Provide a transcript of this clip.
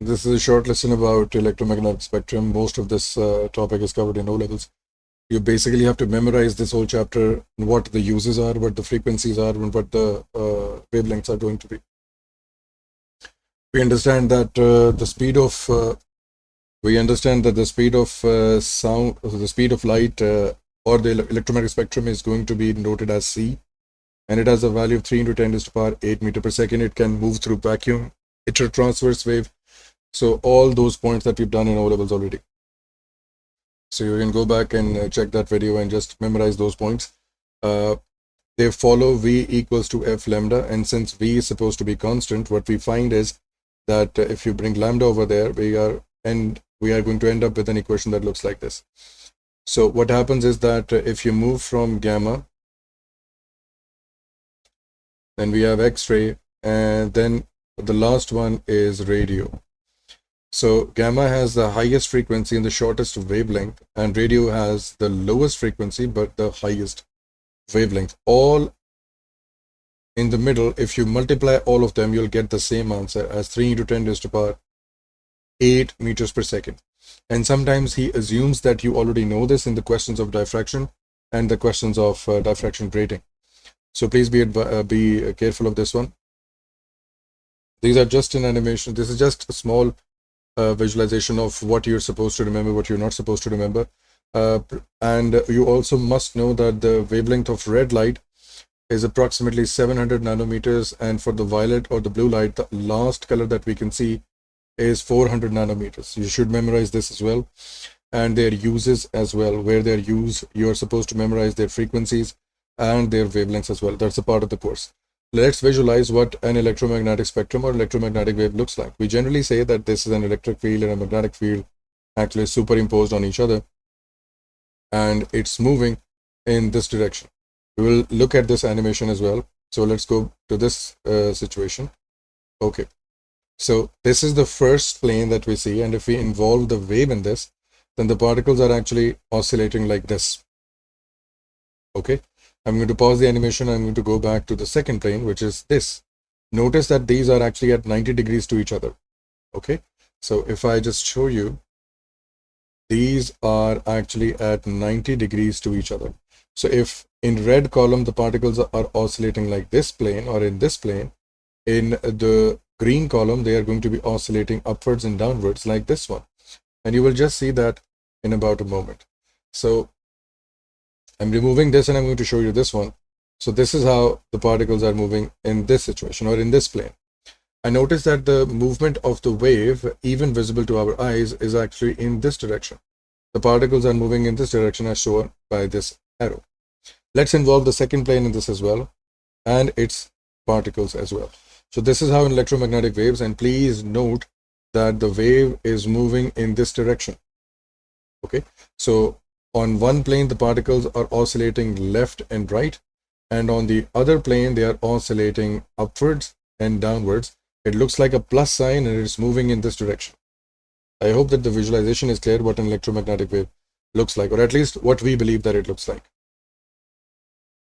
This is a short lesson about electromagnetic spectrum. Most of this topic is covered in O levels. You basically have to memorize this whole chapter, what the uses are, what the frequencies are, and what the wavelengths are going to be. We understand that the speed of sound, the speed of light, or the electromagnetic spectrum is going to be noted as C, and it has a value of 3 into 10 to the power 8 meter per second. It can move through vacuum, it's a transverse wave. So all those points that we've done in O levels already. So you can go back and check that video and just memorize those points. They follow V equals to F lambda, and since V is supposed to be constant, what we find is that if you bring lambda over there, we are going to end up with an equation that looks like this. So what happens is that if you move from gamma, then we have X-ray, and then the last one is radio. So gamma has the highest frequency and the shortest wavelength, and radio has the lowest frequency but the highest wavelength. All in the middle, if you multiply all of them, you'll get the same answer as 3 into 10 to the power 8 meters per second. And sometimes he assumes that you already know this in the questions of diffraction and the questions of diffraction grating. So please be careful of this one. These are just an animation. This is just a small visualization of what you're supposed to remember, what you're not supposed to remember. And you also must know that the wavelength of red light is approximately 700 nanometers, and for the violet or the blue light, the last color that we can see is 400 nanometers. You should memorize this as well, and their uses as well. Where they're used, you're supposed to memorize their frequencies and their wavelengths as well. That's a part of the course. Let's visualize what an electromagnetic spectrum or electromagnetic wave looks like. We generally say that this is an electric field and a magnetic field actually superimposed on each other, and it's moving in this direction. We will look at this animation as well. So let's go to this situation. Okay, so this is the first plane that we see, and if we involve the wave in this, then the particles are actually oscillating like this. Okay, I'm going to pause the animation. I'm going to go back to the second plane, which is this. Notice that these are actually at 90 degrees to each other. Okay, so if I just show you, these are actually at 90 degrees to each other. So if in red column, the particles are oscillating like this plane or in this plane, in the green column, they are going to be oscillating upwards and downwards like this one. And you will just see that in about a moment. So I'm removing this and I'm going to show you this one. So this is how the particles are moving in this situation or in this plane. I notice that the movement of the wave, even visible to our eyes, is actually in this direction. The particles are moving in this direction as shown by this arrow. Let's involve the second plane in this as well, and its particles as well. So this is how in electromagnetic waves, and please note that the wave is moving in this direction. Okay, so on one plane, the particles are oscillating left and right, and on the other plane, they are oscillating upwards and downwards. It looks like a plus sign, and it's moving in this direction. I hope that the visualization is clear what an electromagnetic wave looks like, or at least what we believe that it looks like.